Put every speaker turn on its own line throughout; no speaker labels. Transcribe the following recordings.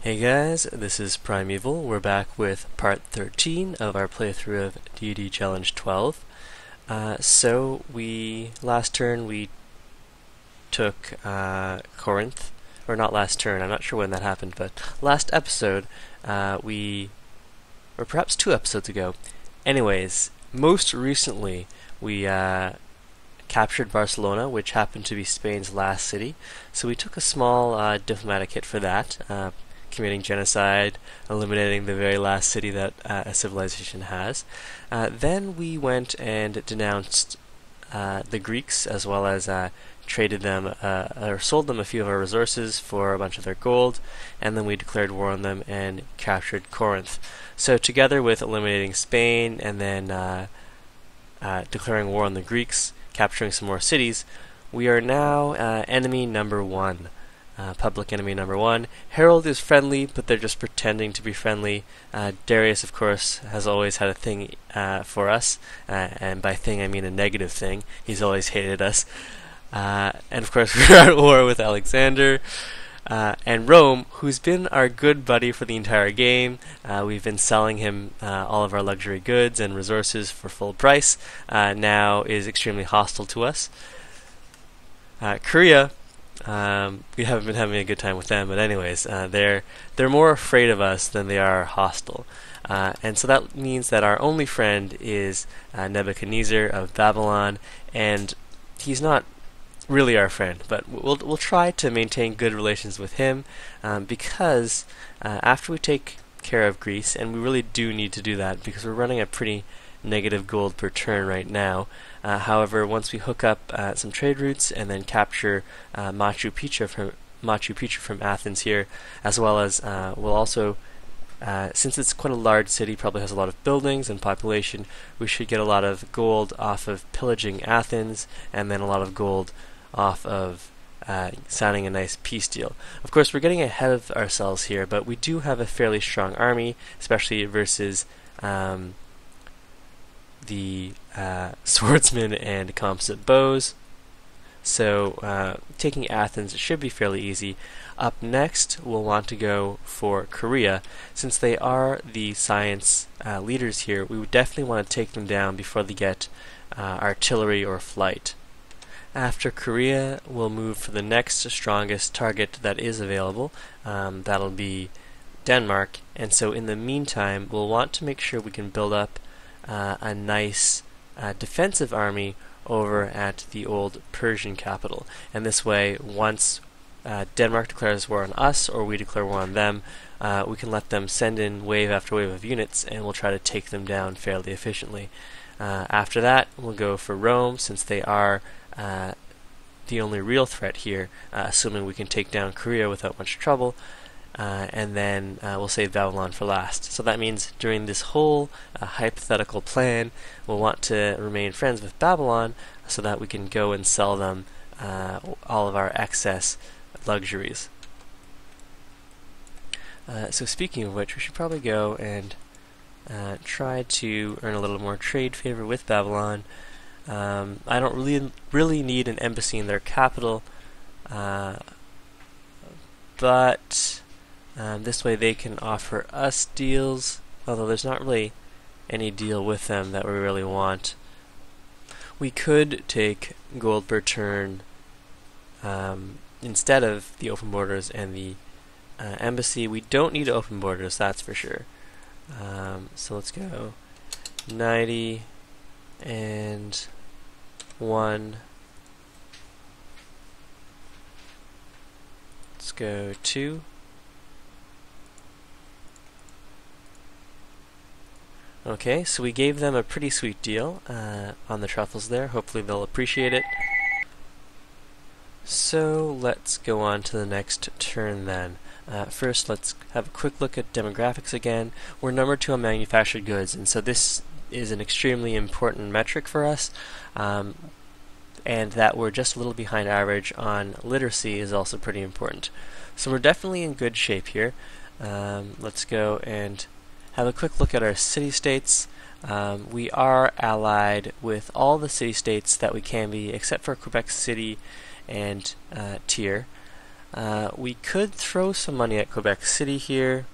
Hey guys, this is Primeval. We're back with part 13 of our playthrough of Deity Challenge 12. Last turn we took Corinth, or not last turn, I'm not sure when that happened, but last episode, or perhaps 2 episodes ago. Anyways, most recently we captured Barcelona, which happened to be Spain's last city, so we took a small diplomatic hit for that. Committing genocide, eliminating the very last city that a civilization has. Then we went and denounced the Greeks, as well as traded them or sold them a few of our resources for a bunch of their gold, and then we declared war on them and captured Corinth. So together with eliminating Spain and then declaring war on the Greeks, capturing some more cities, we are now enemy number one. Public enemy number one. Harold is friendly, but they're just pretending to be friendly. Darius, of course, has always had a thing for us, and by thing I mean a negative thing. He's always hated us. And of course, we're at war with Alexander. And Rome, who's been our good buddy for the entire game. We've been selling him all of our luxury goods and resources for full price, now is extremely hostile to us. Korea, we haven't been having a good time with them, but anyways, they're more afraid of us than they are hostile. And so that means that our only friend is Nebuchadnezzar of Babylon, and he's not really our friend, but we'll try to maintain good relations with him, because after we take care of Greece, and we really do need to do that because we're running a pretty negative gold per turn right now. However, once we hook up some trade routes and then capture Machu Picchu from Athens here, as well as we'll also, since it's quite a large city, probably has a lot of buildings and population, we should get a lot of gold off of pillaging Athens, and then a lot of gold off of signing a nice peace deal. Of course, we're getting ahead of ourselves here, but we do have a fairly strong army, especially versus the swordsmen and composite bows. So taking Athens should be fairly easy. Up next, we'll want to go for Korea. Since they are the science leaders here, we would definitely want to take them down before they get artillery or flight. After Korea, we'll move for the next strongest target that is available. That'll be Denmark. And so in the meantime, we'll want to make sure we can build up a nice defensive army over at the old Persian capital. And this way, once Denmark declares war on us or we declare war on them, we can let them send in wave after wave of units, and we'll try to take them down fairly efficiently. After that, we'll go for Rome, since they are the only real threat here, assuming we can take down Korea without much trouble. And then we'll save Babylon for last. So that means during this whole hypothetical plan, we'll want to remain friends with Babylon so that we can go and sell them all of our excess luxuries. So speaking of which, we should probably go and try to earn a little more trade favor with Babylon. I don't really need an embassy in their capital, but this way they can offer us deals, although there's not really any deal with them that we really want. We could take gold per turn instead of the open borders and the embassy. We don't need open borders, that's for sure. So let's go 90 and 1. Let's go 2. Okay, so we gave them a pretty sweet deal on the truffles there. Hopefully they'll appreciate it. So let's go on to the next turn then. First, let's have a quick look at demographics again. We're number 2 on manufactured goods, and so this is an extremely important metric for us. And that we're just a little behind average on literacy is also pretty important. So we're definitely in good shape here. Let's go and have a quick look at our city-states. We are allied with all the city-states that we can be, except for Quebec City and Tyr. We could throw some money at Quebec City here.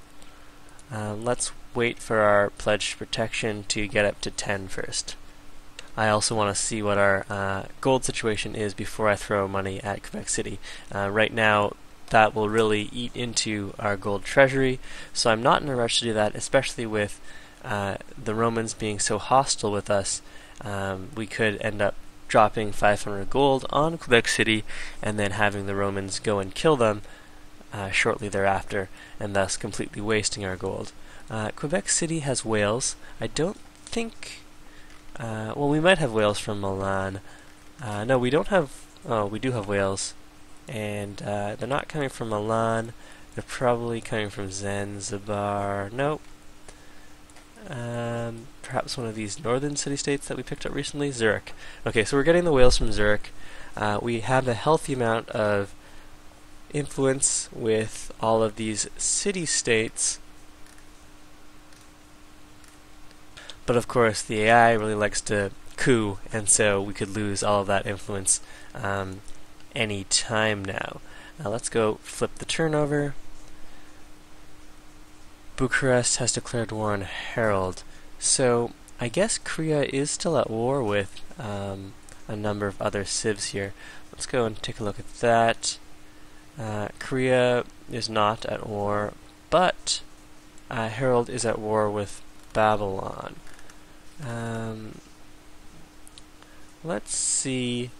Let's wait for our pledged protection to get up to 10 first. I also want to see what our gold situation is before I throw money at Quebec City. Right now, that will really eat into our gold treasury, so I'm not in a rush to do that, especially with the Romans being so hostile with us. We could end up dropping 500 gold on Quebec City and then having the Romans go and kill them shortly thereafter, and thus completely wasting our gold. Quebec City has whales. I don't think... well, we might have whales from Milan. No, we don't have... Oh, we do have whales. And they're not coming from Milan. They're probably coming from Zanzibar. Nope. Perhaps one of these northern city-states that we picked up recently? Zurich. Okay, so we're getting the whales from Zurich. We have a healthy amount of influence with all of these city-states. But of course, the AI really likes to coup, and so we could lose all of that influence any time now. Now let's go flip the turnover. Bucharest has declared war on Harold. So I guess Korea is still at war with a number of other civs here. Let's go and take a look at that. Korea is not at war, but Harold is at war with Babylon. Let's see.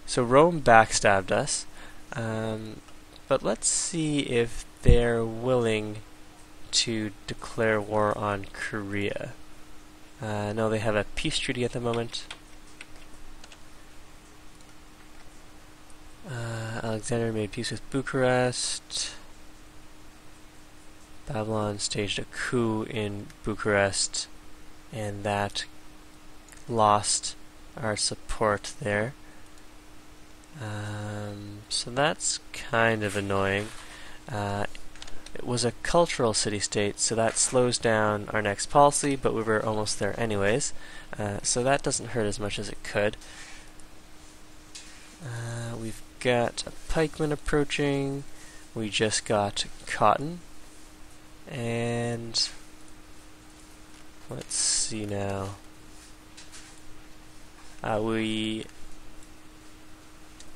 So Rome backstabbed us, but let's see if they're willing to declare war on Korea. No, they have a peace treaty at the moment. Alexander made peace with Bucharest. Babylon staged a coup in Bucharest, and that lost our support there. So that's kind of annoying. It was a cultural city-state, so that slows down our next policy, but we were almost there anyways. So that doesn't hurt as much as it could. We've got a pikeman approaching. We just got cotton. And let's see now. We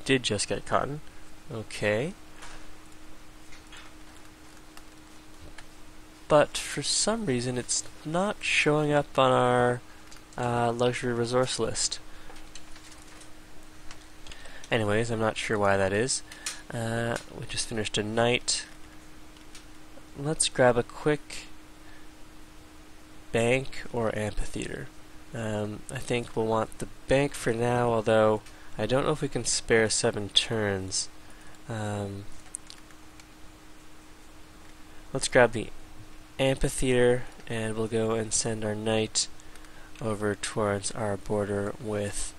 did just get cotton. Okay. But for some reason it's not showing up on our luxury resource list. Anyways, I'm not sure why that is. We just finished a night. Let's grab a quick bank or amphitheater. I think we'll want the bank for now, although I don't know if we can spare 7 turns. Let's grab the amphitheater, and we'll go and send our knight over towards our border with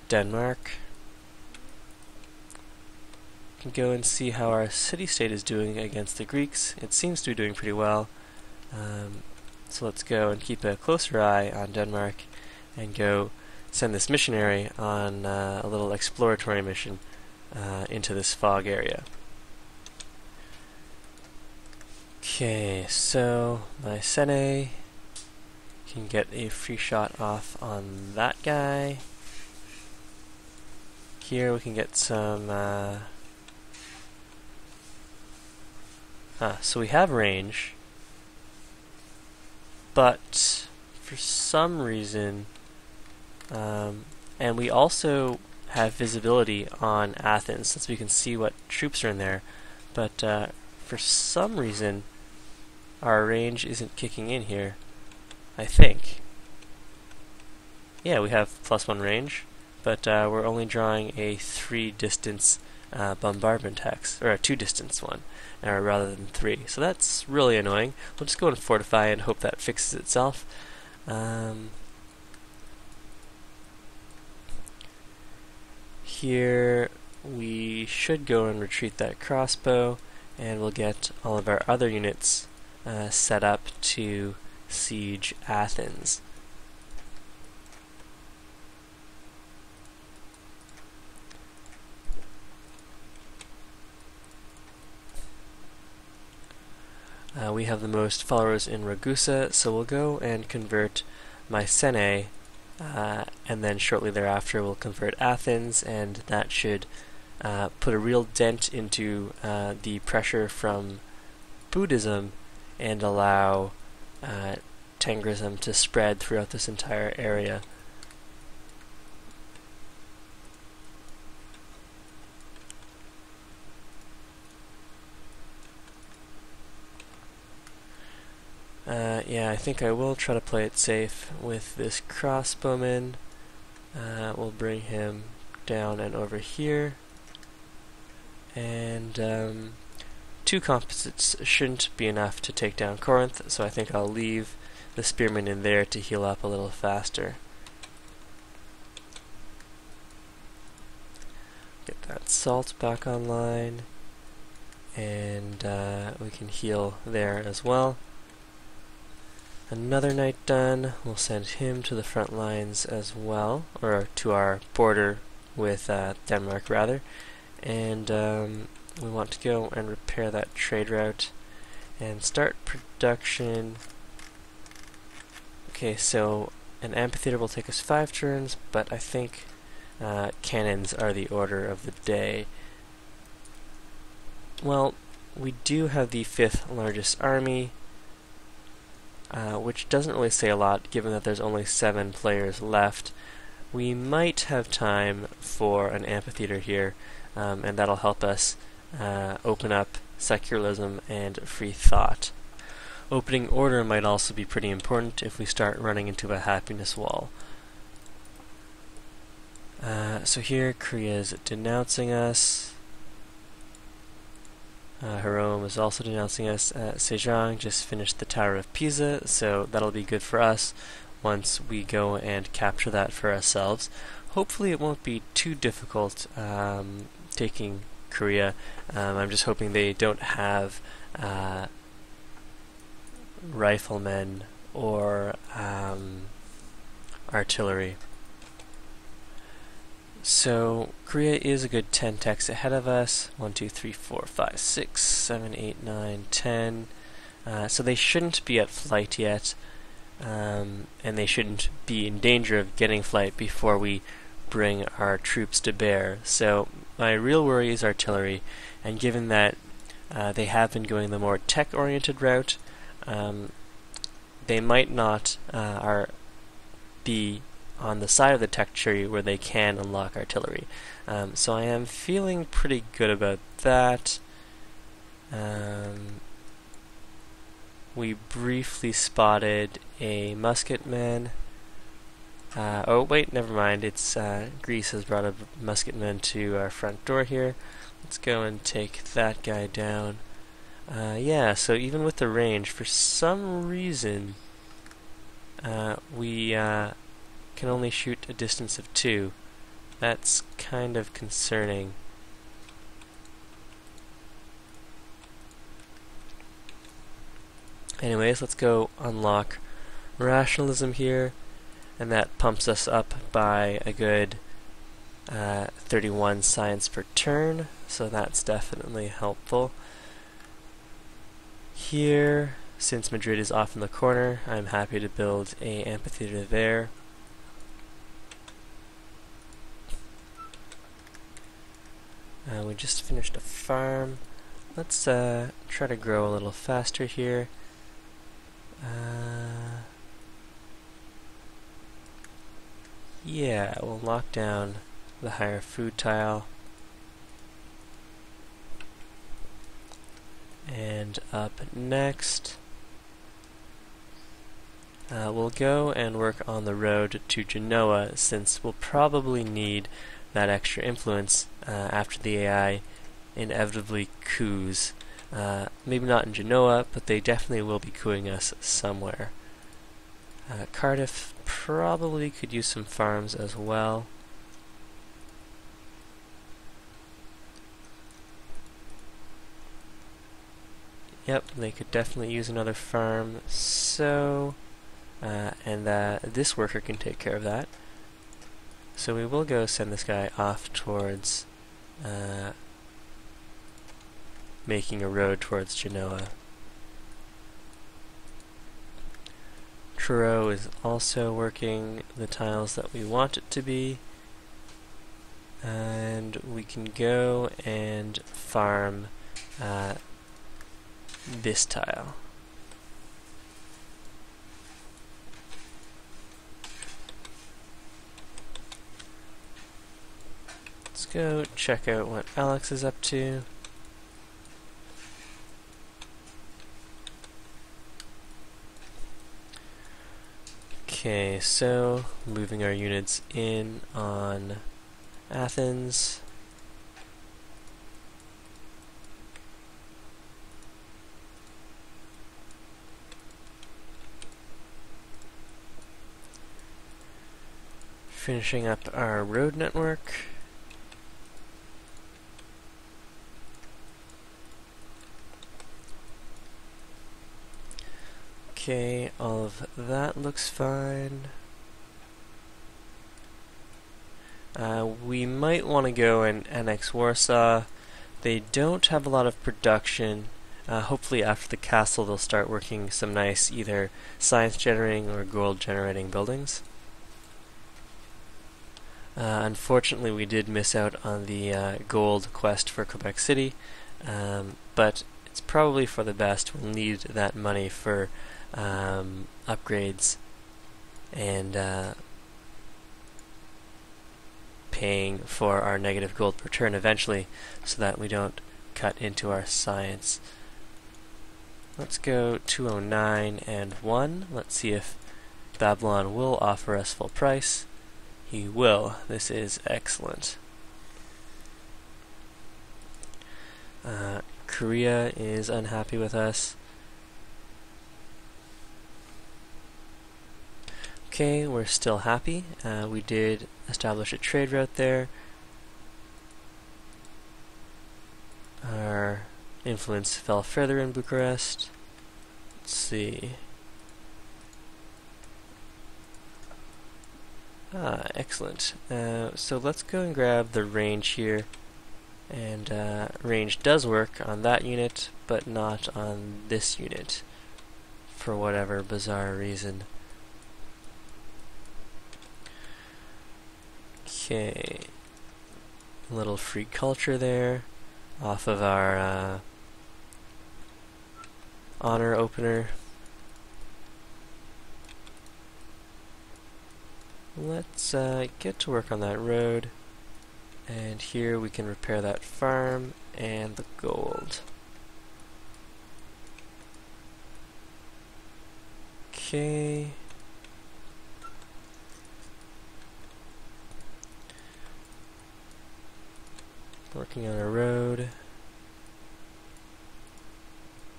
Denmark. We can go and see how our city-state is doing against the Greeks. It seems to be doing pretty well. So let's go and keep a closer eye on Denmark and go send this missionary on a little exploratory mission into this fog area. Okay, so my Sene can get a free shot off on that guy. Here we can get some... so we have range, but for some reason, and we also have visibility on Athens, since we can see what troops are in there, but for some reason our range isn't kicking in here, I think. Yeah, we have +1 range, but we're only drawing a 3 distance bombardment hex, or a 2 distance one, rather than 3. So that's really annoying. We'll just go and fortify and hope that fixes itself. Here we should go and retreat that crossbow, and we'll get all of our other units set up to siege Athens. We have the most followers in Ragusa, so we'll go and convert Mycenae, and then shortly thereafter we'll convert Athens, and that should put a real dent into the pressure from Buddhism and allow Tengrism to spread throughout this entire area. Yeah, I think I will try to play it safe with this crossbowman. We'll bring him down and over here. And 2 composites shouldn't be enough to take down Corinth, so I think I'll leave the spearman in there to heal up a little faster. Get that salt back online, and we can heal there as well. Another knight done. We'll send him to the front lines as well, or to our border with Denmark rather. And we want to go and repair that trade route and start production. Okay, so an amphitheater will take us 5 turns, but I think cannons are the order of the day. Well, we do have the 5th largest army, which doesn't really say a lot given that there's only 7 players left. We might have time for an amphitheater here, and that'll help us open up secularism and free thought. Opening order might also be pretty important if we start running into a happiness wall. So here Korea is denouncing us. Hiromu is also denouncing us. Sejong just finished the Tower of Pisa, so that'll be good for us once we go and capture that for ourselves. Hopefully it won't be too difficult taking Korea. I'm just hoping they don't have riflemen or artillery. So Korea is a good 10 techs ahead of us. 1, 2, 3, 4, 5, 6, 7, 8, 9, 10. So they shouldn't be at flight yet, and they shouldn't be in danger of getting flight before we bring our troops to bear. So my real worry is artillery, and given that they have been going the more tech-oriented route, they might not be on the side of the tech tree where they can unlock artillery. So I am feeling pretty good about that. We briefly spotted a musketman. Oh wait, never mind. It's Greece has brought a musketman to our front door here. Let's go and take that guy down. Yeah, so even with the range, for some reason, we can only shoot a distance of 2. That's kind of concerning. Anyways, let's go unlock rationalism here, and that pumps us up by a good 31 science per turn, so that's definitely helpful. Here, since Madrid is off in the corner, I'm happy to build an amphitheater there. We just finished a farm. Let's try to grow a little faster here. Yeah, we'll lock down the higher food tile. And up next, we'll go and work on the road to Genoa, since we'll probably need that extra influence after the AI inevitably coups. Maybe not in Genoa, but they definitely will be coupping us somewhere. Cardiff probably could use some farms as well. Yep, they could definitely use another farm, so and this worker can take care of that. So we will go send this guy off towards making a road towards Genoa. Kuro is also working the tiles that we want it to be. And we can go and farm this tile. Let's go check out what Alex is up to. Okay, so moving our units in on Athens. Finishing up our road network. Okay, all of that looks fine. We might want to go and annex Warsaw. They don't have a lot of production. Hopefully after the castle they'll start working some nice either science generating or gold generating buildings. Unfortunately we did miss out on the gold quest for Quebec City, but it's probably for the best. We'll need that money for upgrades and paying for our negative gold per turn eventually, so that we don't cut into our science. Let's go 209 and 1. Let's see if Babylon will offer us full price. He will. This is excellent. Korea is unhappy with us. Okay, we're still happy. We did establish a trade route there. Our influence fell further in Bucharest. Let's see. Excellent. So let's go and grab the range here. And range does work on that unit, but not on this unit, for whatever bizarre reason. Okay, a little free culture there, off of our honor opener. Let's get to work on that road, and here we can repair that farm and the gold. Okay. Working on a road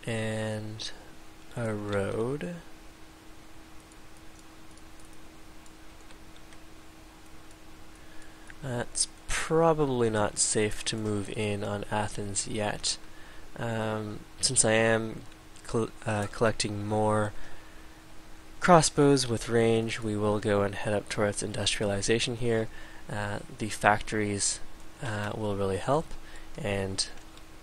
and a road. It's probably not safe to move in on Athens yet. Since I am collecting more crossbows with range, we will go and head up towards industrialization here. The factories will really help, and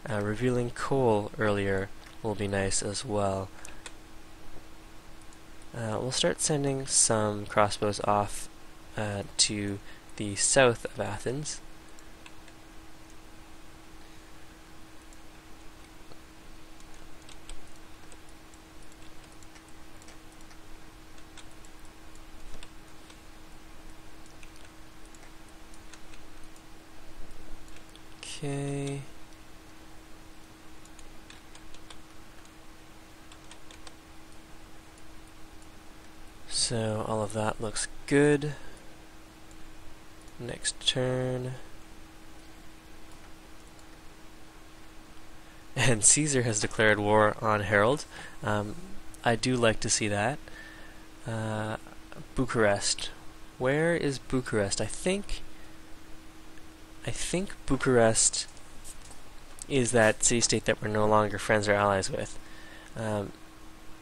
revealing coal earlier will be nice as well. We'll start sending some crossbows off to the south of Athens. Okay. So all of that looks good. Next turn. And Caesar has declared war on Harold. I do like to see that. Bucharest. Where is Bucharest? I think Bucharest is that city-state that we're no longer friends or allies with.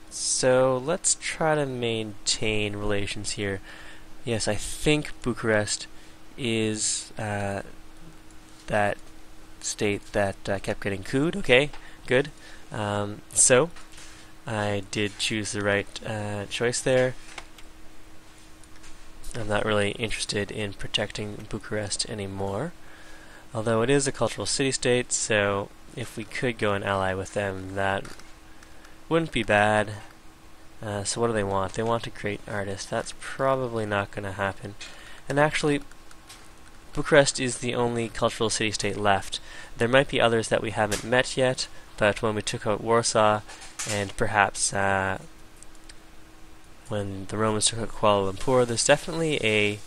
So let's try to maintain relations here. Yes, I think Bucharest is that state that kept getting cooed. Okay, good. So I did choose the right choice there. I'm not really interested in protecting Bucharest anymore, although it is a cultural city-state, so if we could go and ally with them, that wouldn't be bad. So what do they want? They want a great artist. That's probably not going to happen. And actually, Bucharest is the only cultural city-state left. There might be others that we haven't met yet, but when we took out Warsaw, and perhaps when the Romans took out Kuala Lumpur, there's definitely a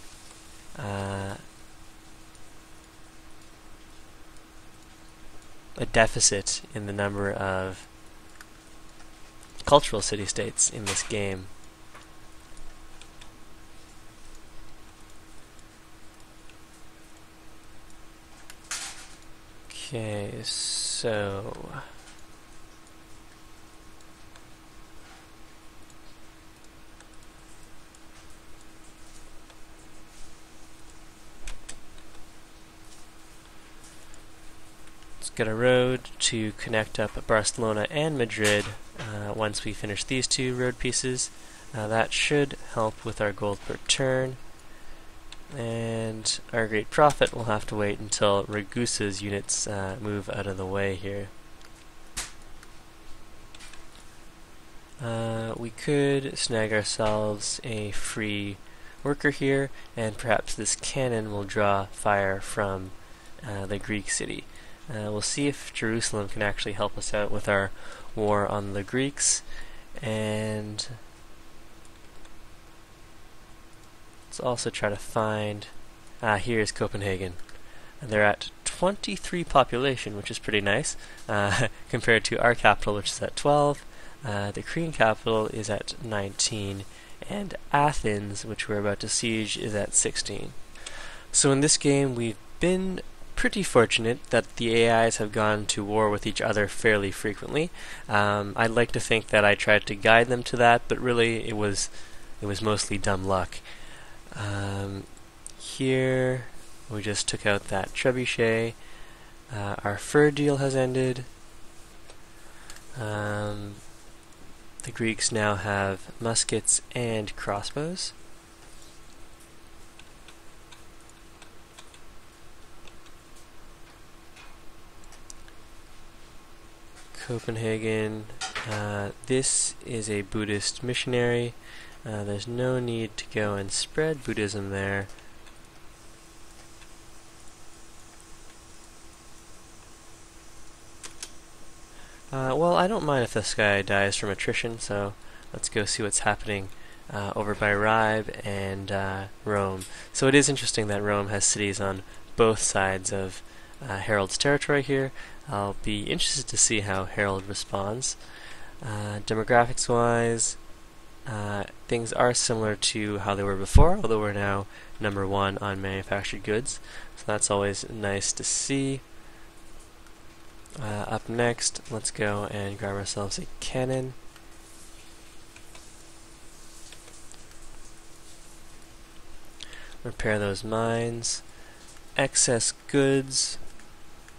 deficit in the number of cultural city-states in this game. Okay, so let's get a road to connect up Barcelona and Madrid. Once we finish these two road pieces, that should help with our gold per turn. And our great prophet will have to wait until Ragusa's units move out of the way here. We could snag ourselves a free worker here, and perhaps this cannon will draw fire from the Greek city. We'll see if Jerusalem can actually help us out with our war on the Greeks, and let's also try to find... here's Copenhagen. And they're at 23 population, which is pretty nice, compared to our capital, which is at 12. The Korean capital is at 19, and Athens, which we're about to siege, is at 16. So in this game, we've been pretty fortunate that the AIs have gone to war with each other fairly frequently. I'd like to think that I tried to guide them to that, but really it was mostly dumb luck. Here we just took out that trebuchet. Our fur deal has ended. The Greeks now have muskets and crossbows. Copenhagen. This is a Buddhist missionary. There's no need to go and spread Buddhism there. Well, I don't mind if this guy dies from attrition, so let's go see what's happening over by Ribe and Rome. So it is interesting that Rome has cities on both sides of Harold's territory here. I'll be interested to see how Harold responds. Demographics-wise, things are similar to how they were before, although we're now number 1 on manufactured goods, so that's always nice to see. Up next, let's go and grab ourselves a cannon. Repair those mines. Excess goods.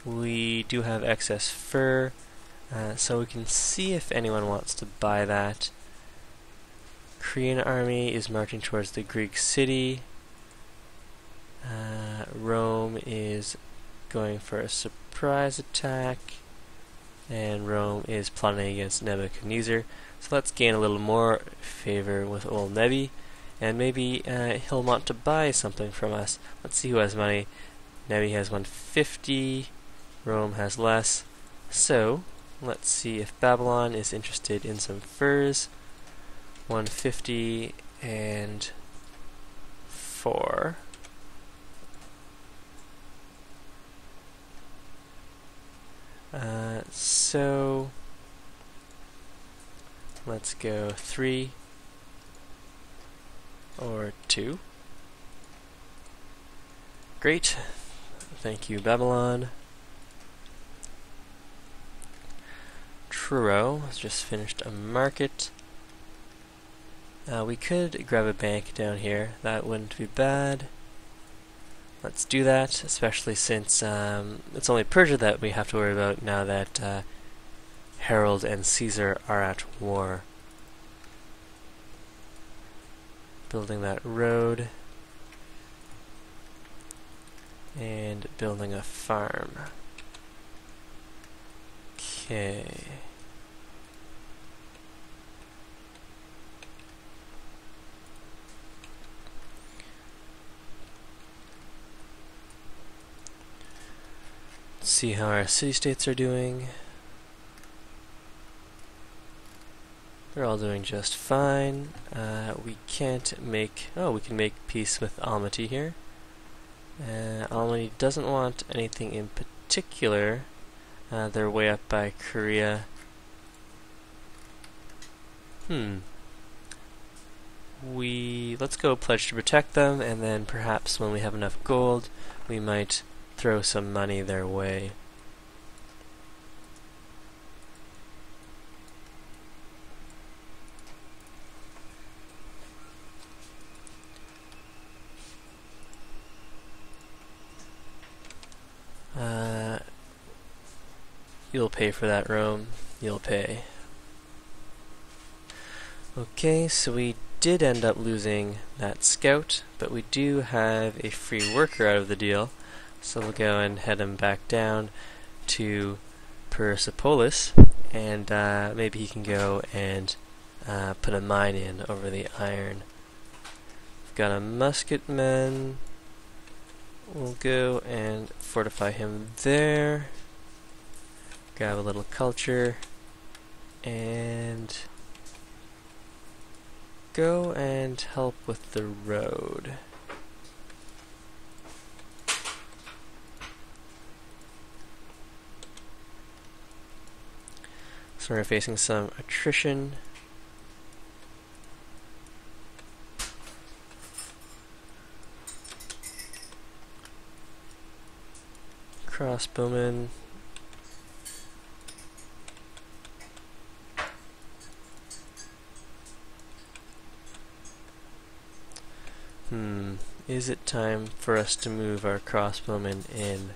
We do have excess fur, so we can see if anyone wants to buy that. Korean army is marching towards the Greek city. Rome is going for a surprise attack, and Rome is plotting against Nebuchadnezzar. So let's gain a little more favor with old Nebi, and maybe he'll want to buy something from us. Let's see who has money. Nebi has 150, Rome has less. So let's see if Babylon is interested in some furs. 150 and 4. So let's go 3 or 2. Great. Thank you, Babylon. Truro has just finished a market. We could grab a bank down here. That wouldn't be bad. Let's do that, especially since it's only Persia that we have to worry about now that Harold and Caesar are at war. Building that road and building a farm. Okay. Let's see how our city-states are doing. They're all doing just fine. We can't make... Oh, we can make peace with Almaty here. Almaty doesn't want anything in particular. They're way up by Korea. Let's go pledge to protect them, and then perhaps when we have enough gold, we might throw some money their way. You'll pay for that, Rome. You'll pay. Okay, so we did end up losing that scout, but we do have a free worker out of the deal. So we'll go and head him back down to Persepolis, and maybe he can go and put a mine in over the iron. We've got a musketman. We'll go and fortify him there. Grab a little culture and go and help with the road. So we're facing some attrition. Crossbowmen. Is it time for us to move our crossbowmen in?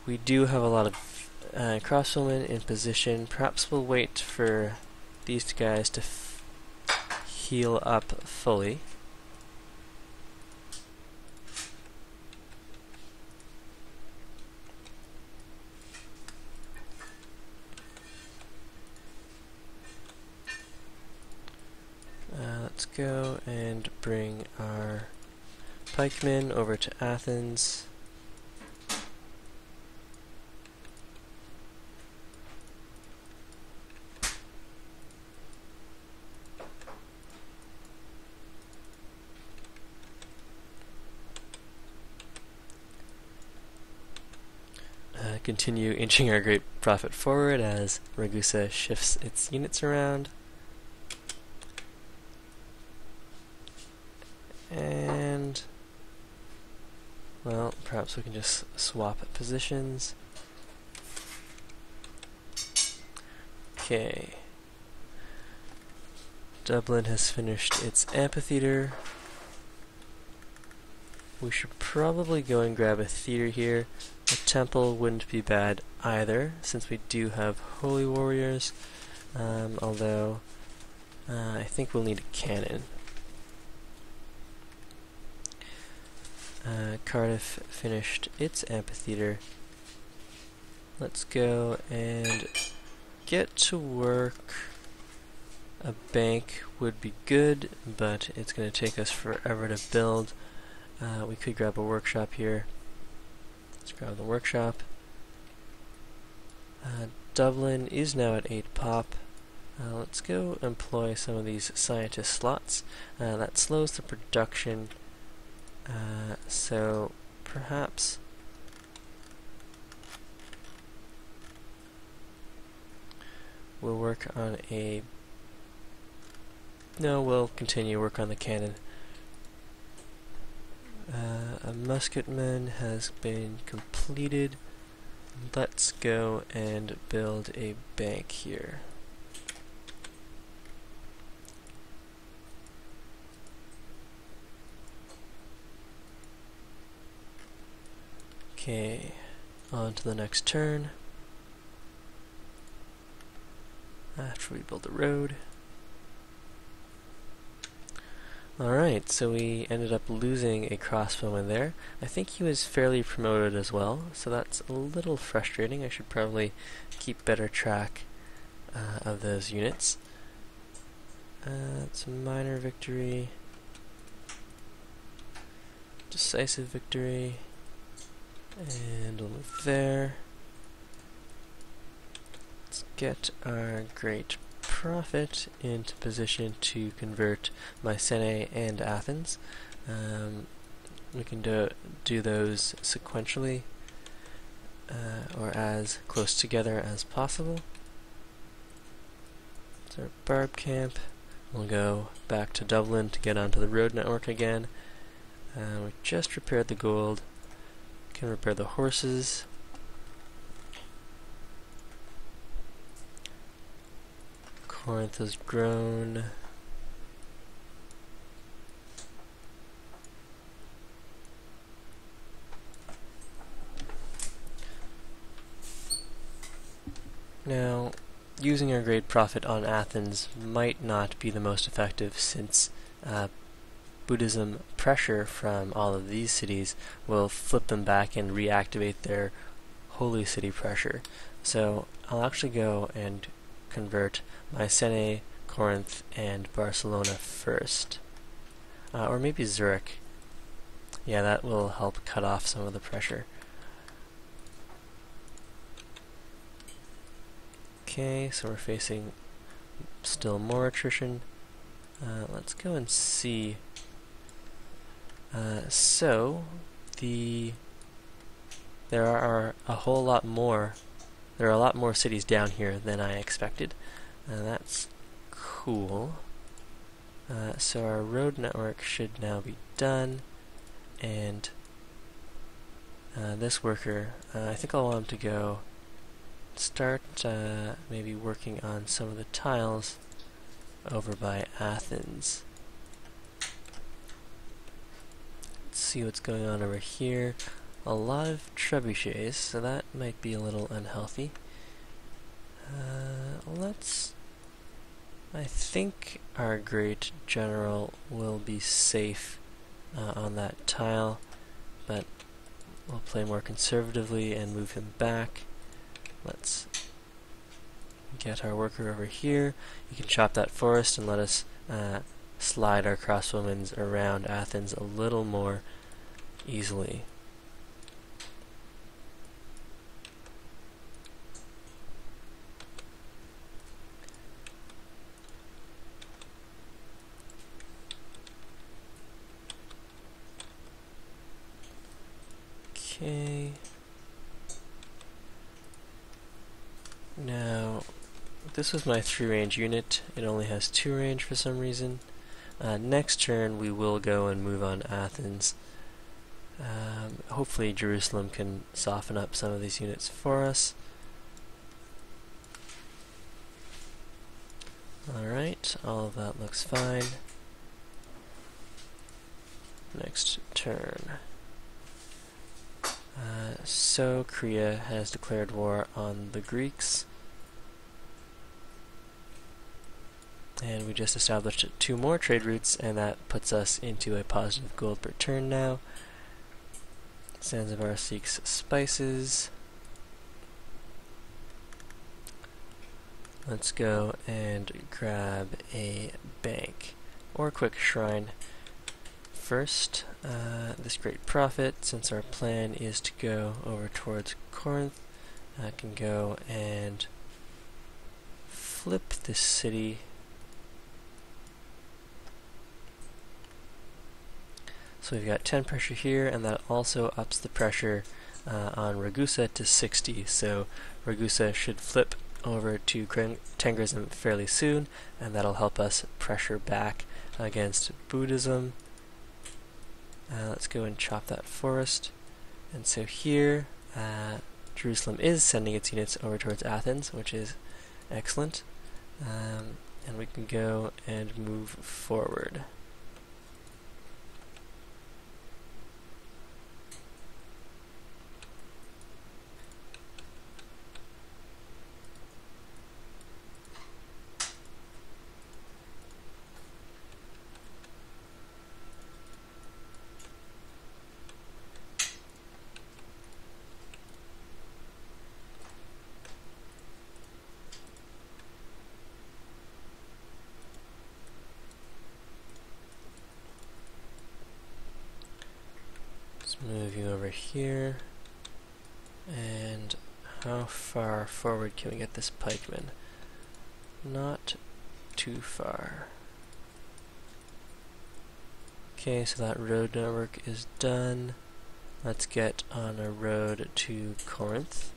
We do have a lot of crossbowmen in position. Perhaps we'll wait for these guys to heal up fully. Let's go and bring our pikemen over to Athens. Continue inching our great prophet forward as Ragusa shifts its units around. And, well, perhaps we can just swap positions. Okay. Dublin has finished its amphitheater. We should probably go and grab a theater here. A temple wouldn't be bad either, since we do have holy warriors. Although, I think we'll need a cannon. Cardiff finished its amphitheater. Let's go and get to work. A bank would be good, but it's going to take us forever to build. We could grab a workshop here. Let's grab the workshop. Dublin is now at 8 pop. Let's go employ some of these scientist slots. That slows the production. So perhaps we'll work on a... No, we'll continue work on the cannon. A musketman has been completed. Let's go and build a bank here. Okay, on to the next turn. after we build the road. Alright, so we ended up losing a crossbowman there. I think he was fairly promoted as well, so that's a little frustrating. I should probably keep better track of those units. It's a minor victory. Decisive victory. And we'll move there. Let's get our great prophet into position to convert Mycenae and Athens. We can do those sequentially or as close together as possible. It's our barb camp. We'll go back to Dublin to get onto the road network again. We just repaired the gold. Can repair the horses. Corinth has grown. Now, using our great profit on Athens might not be the most effective, since Buddhism pressure from all of these cities will flip them back and reactivate their holy city pressure. So I'll actually go and convert Mycenae, Corinth, and Barcelona first. Or maybe Zurich. Yeah, that will help cut off some of the pressure. Okay, so we're facing still more attrition. Let's go and see. There are a lot more cities down here than I expected. That's cool. So our road network should now be done, and this worker, I think I'll want him to go start maybe working on some of the tiles over by Athens. Let's see what's going on over here. A lot of trebuchets, so that might be a little unhealthy. I think our great general will be safe on that tile, but we'll play more conservatively and move him back. Let's get our worker over here. You can chop that forest and let us slide our crossbowmen around Athens a little more easily. Okay. Now, this was my 3-range unit. It only has 2 range for some reason. Next turn we will go and move on Athens. Hopefully Jerusalem can soften up some of these units for us. Alright, all of that looks fine. Next turn. So Korea has declared war on the Greeks. And we just established 2 more trade routes, and that puts us into a positive gold per turn now. Zanzibar seeks spices. Let's go and grab a bank or a quick shrine. First, this great prophet, since our plan is to go over towards Corinth, I can go and flip this city. So we've got 10 pressure here, and that also ups the pressure on Ragusa to 60. So Ragusa should flip over to Tengrism fairly soon, and that'll help us pressure back against Buddhism. Let's go and chop that forest. And so here, Jerusalem is sending its units over towards Athens, which is excellent. And we can go and move forward. over here. And how far forward can we get this pikeman? Not too far. Okay, so that road network is done. Let's get on a road to Corinth.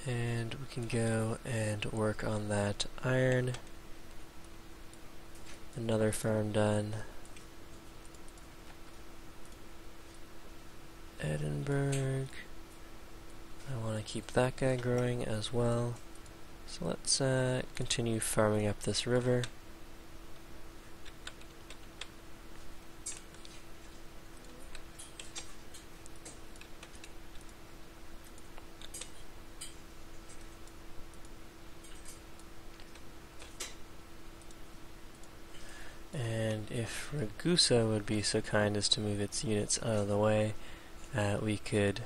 And we can go and work on that iron. Another farm done. Edinburgh. I want to keep that guy growing as well. So let's continue farming up this river. And if Ragusa would be so kind as to move its units out of the way, we could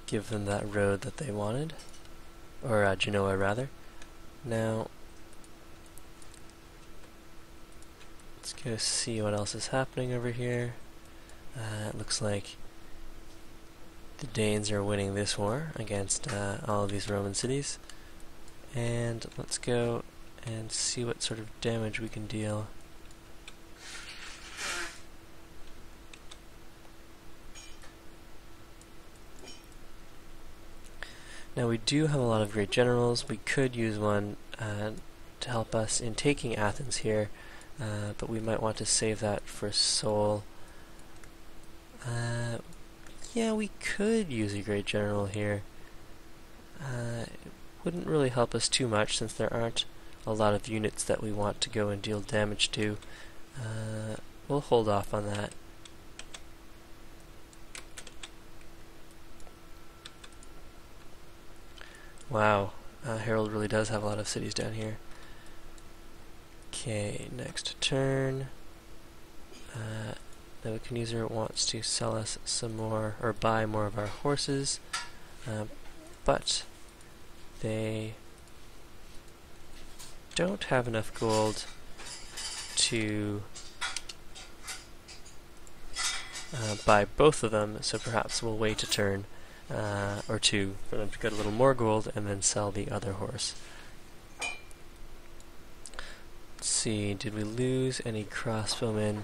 give them that road that they wanted, or Genoa rather. Now, let's go see what else is happening over here. It looks like the Danes are winning this war against all of these Roman cities. And let's go and see what sort of damage we can deal. Now we do have a lot of great generals. We could use one to help us in taking Athens here, but we might want to save that for Seoul. Yeah, we could use a great general here. It wouldn't really help us too much since there aren't a lot of units that we want to go and deal damage to. We'll hold off on that. Wow, Harold really does have a lot of cities down here. Okay, next turn. Nebuchadnezzar wants to sell us some more, or buy more of our horses, but they don't have enough gold to buy both of them, so perhaps we'll wait a turn or two for them to get a little more gold and then sell the other horse. Let's see, did we lose any crossbowmen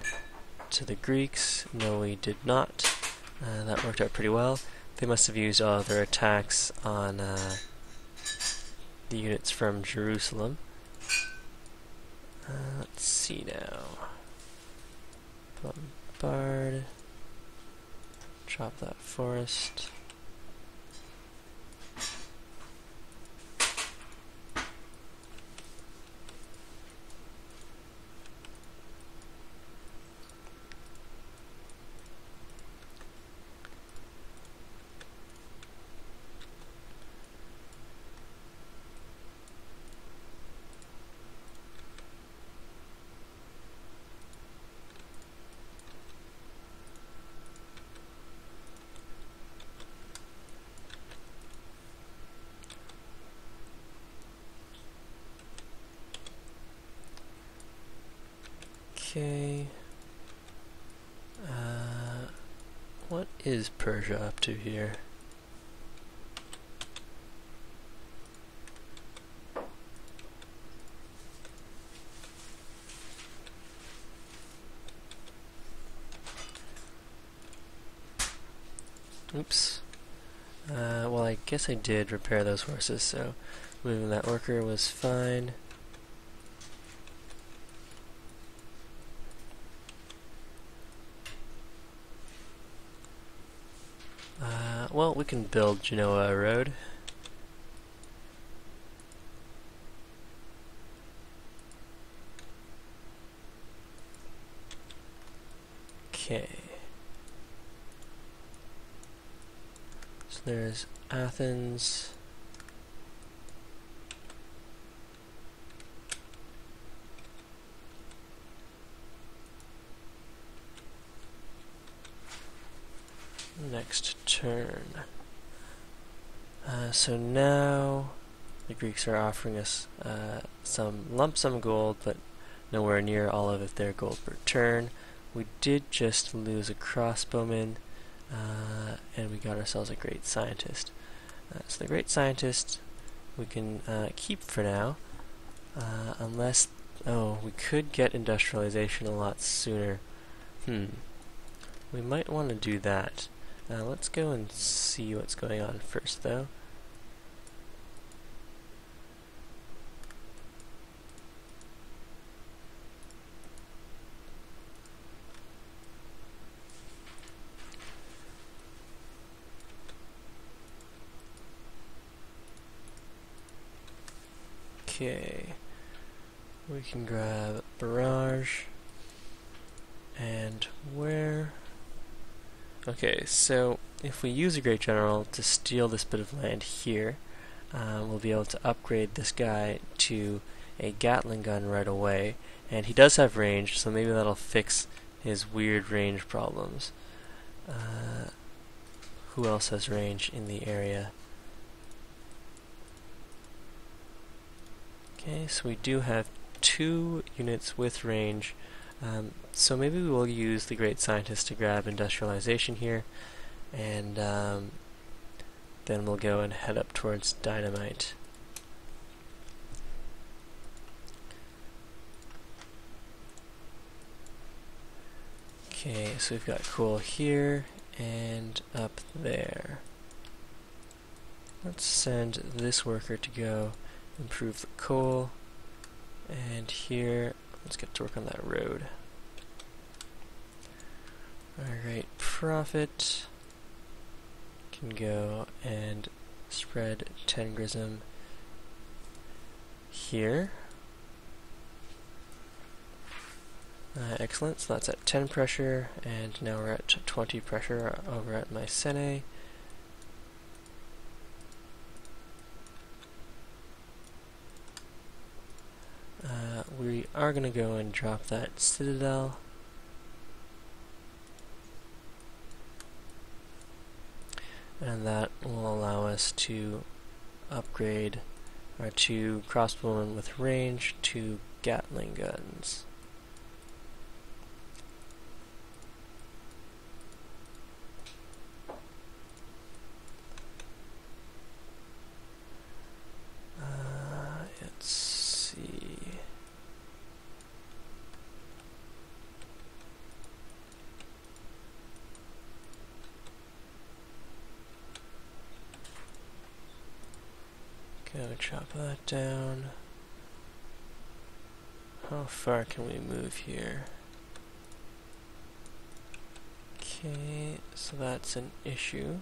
to the Greeks? No, we did not. That worked out pretty well. They must have used all of their attacks on the units from Jerusalem. Let's see now. Bombard. Chop that forest. Okay. What is Persia up to here? Oops. Well, I guess I did repair those horses, so moving that worker was fine. Well, we can build Genoa Road. Okay. So there's Athens. Next turn. So now the Greeks are offering us some lump sum gold, but nowhere near all of it their gold per turn. We did just lose a crossbowman, and we got ourselves a great scientist. So the great scientist we can keep for now, unless... Oh, we could get industrialization a lot sooner. We might want to do that. Let's go and see what's going on first, though. Okay, we can grab barrage, and where? Okay, so if we use a Great General to steal this bit of land here, we'll be able to upgrade this guy to a Gatling gun right away, and he does have range, so maybe that'll fix his weird range problems. Who else has range in the area? Okay, so we do have 2 units with range, so maybe we will use the Great Scientist to grab industrialization here, and then we'll go and head up towards dynamite. Okay, so we've got coal here and up there. Let's send this worker to go improve the coal, and here, let's get to work on that road. Alright, profit can go and spread 10 Grism here. Excellent, so that's at 10 pressure, and now we're at 20 pressure over at Mycenae. We are going to go and drop that citadel. And that will allow us to upgrade our 2 crossbowmen with range to Gatling guns. Let's see. Go chop that down. How far can we move here? Okay, so that's an issue.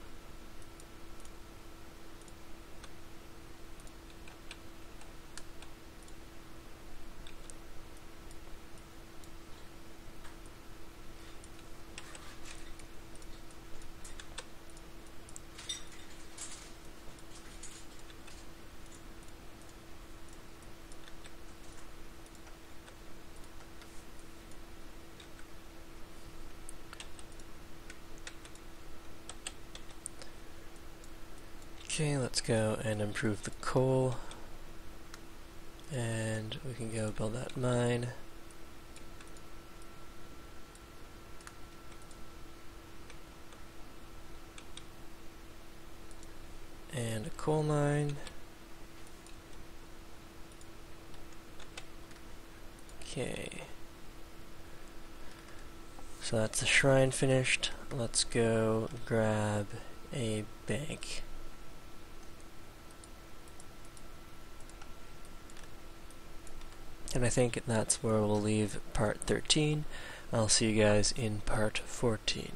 Okay, let's go and improve the coal, and we can go build that mine. And a coal mine. Okay. So that's the shrine finished. Let's go grab a bank. And I think that's where we'll leave part 13. I'll see you guys in part 14.